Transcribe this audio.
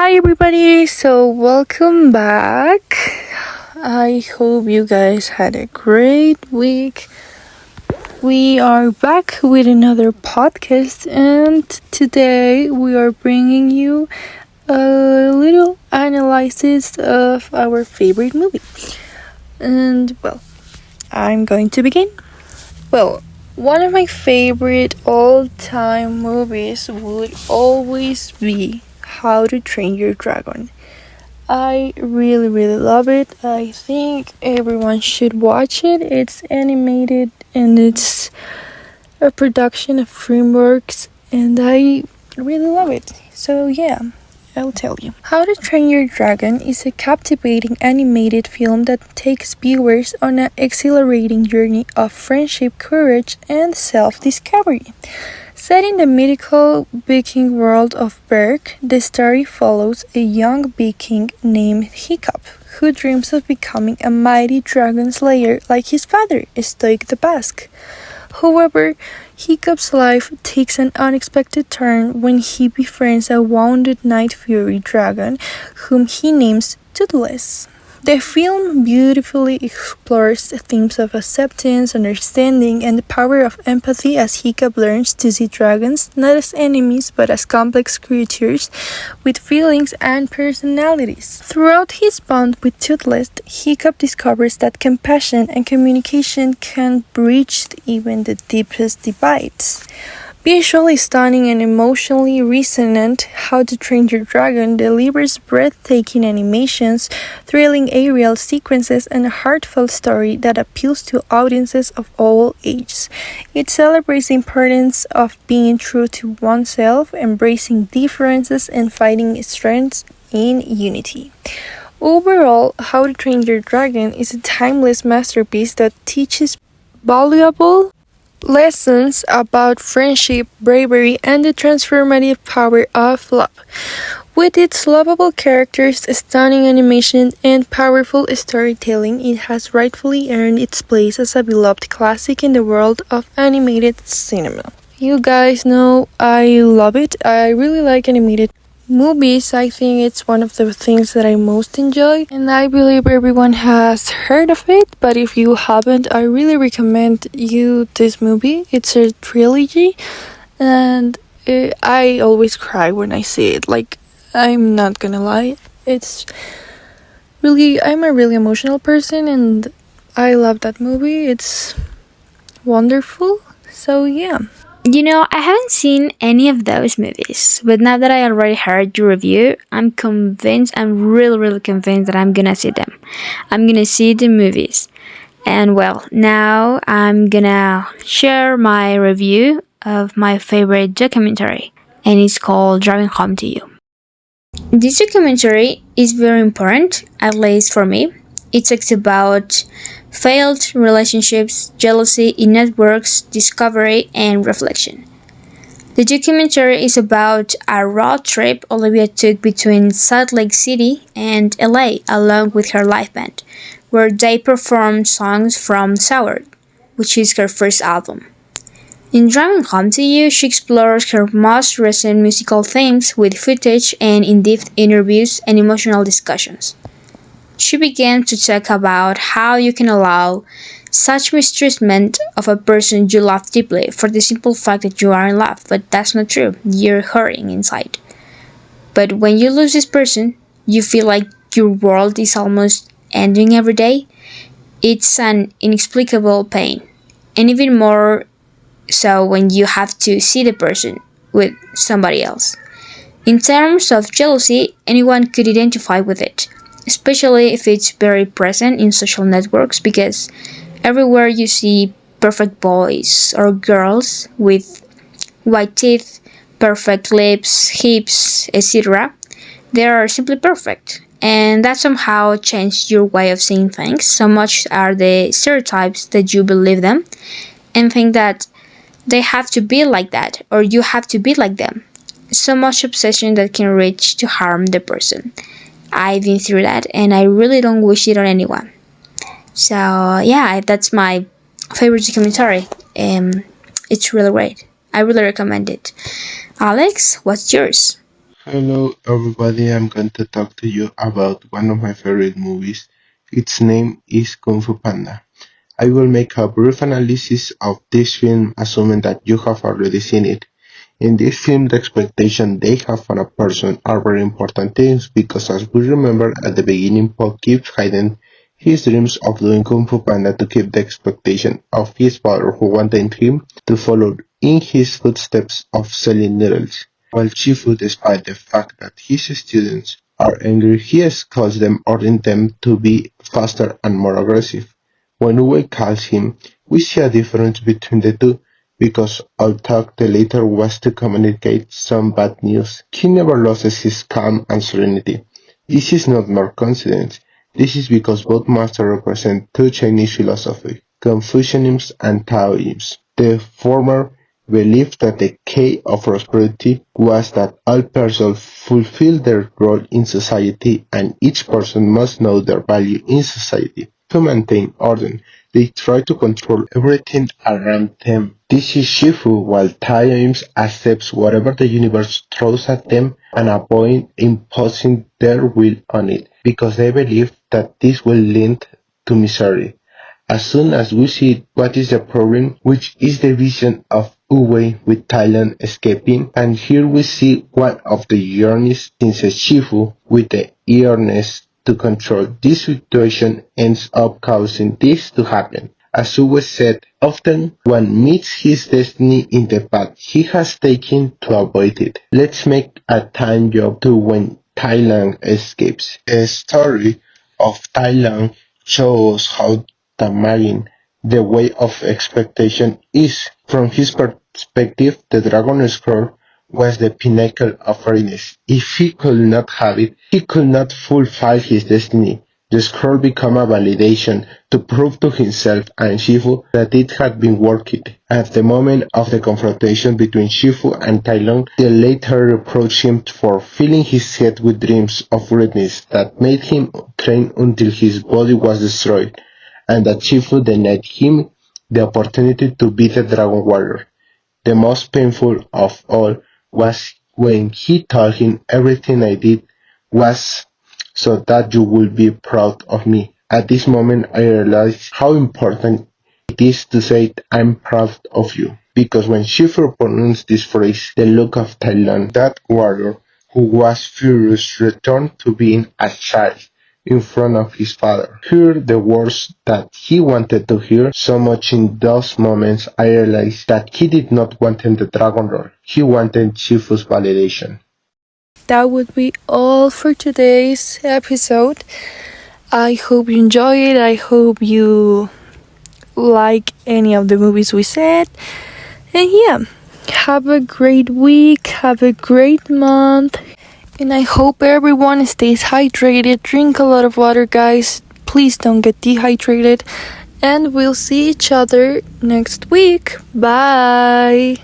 Hi everybody, so welcome back. I hope you guys had a great week. We are back with another podcast, and today we are bringing you a little analysis of our favorite movie. And well, I'm going to begin. Well, one of my favorite all-time movies would always be How to Train Your Dragon. I really love it. I think everyone should watch it. It's animated and it's a production of DreamWorks, and I really love it. So yeah, I'll tell you. How to Train Your Dragon is a captivating animated film that takes viewers on an exhilarating journey of friendship, courage, and self-discovery. Set in the mythical Viking world of Berg, the story follows a young Viking named Hiccup, who dreams of becoming a mighty dragon slayer like his father, Stoik the Basque. However, Hiccup's life takes an unexpected turn when he befriends a wounded Night Fury dragon, whom he names Toothless. The film beautifully explores the themes of acceptance, understanding, and the power of empathy as Hiccup learns to see dragons not as enemies but as complex creatures with feelings and personalities. Throughout his bond with Toothless, Hiccup discovers that compassion and communication can bridge even the deepest divides. Visually stunning and emotionally resonant, How to Train Your Dragon delivers breathtaking animations, thrilling aerial sequences, and a heartfelt story that appeals to audiences of all ages. It celebrates the importance of being true to oneself, embracing differences, and finding strengths in unity. Overall, How to Train Your Dragon is a timeless masterpiece that teaches valuable lessons about friendship, bravery, and the transformative power of love. With its lovable characters, stunning animation, and powerful storytelling, it has rightfully earned its place as a beloved classic in the world of animated cinema. You guys know I love it. I really like animated movies. I think it's one of the things that I most enjoy, and I believe everyone has heard of it, but if you haven't, I really recommend you this movie. It's a trilogy, and I always cry when I see it. Like, I'm not gonna lie, I'm a really emotional person, and I love that movie. It's wonderful. So yeah. I haven't seen any of those movies, but now that I already heard your review, I'm really convinced that I'm gonna see them. I'm gonna see the movies. And well, now I'm gonna share my review of my favorite documentary, and it's called Driving Home to You. This documentary is very important, at least for me. It talks about failed relationships, jealousy in networks, discovery, and reflection. The documentary is about a road trip Olivia took between Salt Lake City and LA along with her live band, where they performed songs from Sour, which is her first album. In Driving Home to You, she explores her most recent musical themes with footage and in-depth interviews and emotional discussions. She began to talk about how you can allow such mistreatment of a person you love deeply for the simple fact that you are in love, but that's not true. You're hurting inside. But when you lose this person, you feel like your world is almost ending every day. It's an inexplicable pain, and even more so when you have to see the person with somebody else. In terms of jealousy, anyone could identify with it, especially if it's very present in social networks, because everywhere you see perfect boys or girls with white teeth, perfect lips, hips, etc., they are simply perfect. And that somehow changed your way of seeing things. So much are the stereotypes that you believe them and think that they have to be like that or you have to be like them. So much obsession that can reach to harm the person. I've been through that, and I really don't wish it on anyone. So yeah, that's my favorite documentary. It's really great. I really recommend it. Alex, what's yours? Hello, everybody. I'm going to talk to you about one of my favorite movies. Its name is Kung Fu Panda. I will make a brief analysis of this film, assuming that you have already seen it. In this film, the expectation they have for a person are very important things because, as we remember at the beginning, Paul keeps hiding his dreams of doing Kung Fu Panda to keep the expectation of his father, who wanted him to follow in his footsteps of selling noodles. While Shifu, despite the fact that his students are angry, he scolds them, ordering them to be faster and more aggressive. When Uwe calls him, we see a difference between the two, because although the latter was to communicate some bad news, he never loses his calm and serenity. This is not mere coincidence. This is because both masters represent two Chinese philosophies, Confucianism and Taoism. The former believed that the key of prosperity was that all persons fulfill their role in society and each person must know their value in society. To maintain order, they try to control everything around them. This is Shifu, while Taoism accepts whatever the universe throws at them and avoid imposing their will on it, because they believe that this will lead to misery. As soon as we see what is the problem, which is the vision of Uwe with Thailand escaping, and here we see one of the journeys since Shifu with the eagerness to control this situation ends up causing this to happen. As Uwe said, often one meets his destiny in the path he has taken to avoid it. Let's make a time jump to when Thailand escapes. The story of Thailand shows how Tamarin, the way of expectation is. From his perspective, the Dragon Scroll was the pinnacle of greatness. If he could not have it, he could not fulfill his destiny. The scroll became a validation to prove to himself and Shifu that it had been worth it. At the moment of the confrontation between Shifu and Tai Lung, the latter reproached him for filling his head with dreams of greatness that made him train until his body was destroyed, and that Shifu denied him the opportunity to be the Dragon Warrior. The most painful of all was when he told him everything I did was so that you will be proud of me. At this moment I realized how important it is to say I'm proud of you. Because when Shifu pronounced this phrase, the look of Thailand, that warrior who was furious, returned to being a child in front of his father. Heard the words that he wanted to hear so much in those moments I realized that he did not want the dragon roll. He wanted Shifu's validation. That would be all for today's episode. I hope you enjoy it. I hope you like any of the movies we said. And yeah, have a great week. Have a great month. And I hope everyone stays hydrated. Drink a lot of water, guys. Please don't get dehydrated. And we'll see each other next week. Bye.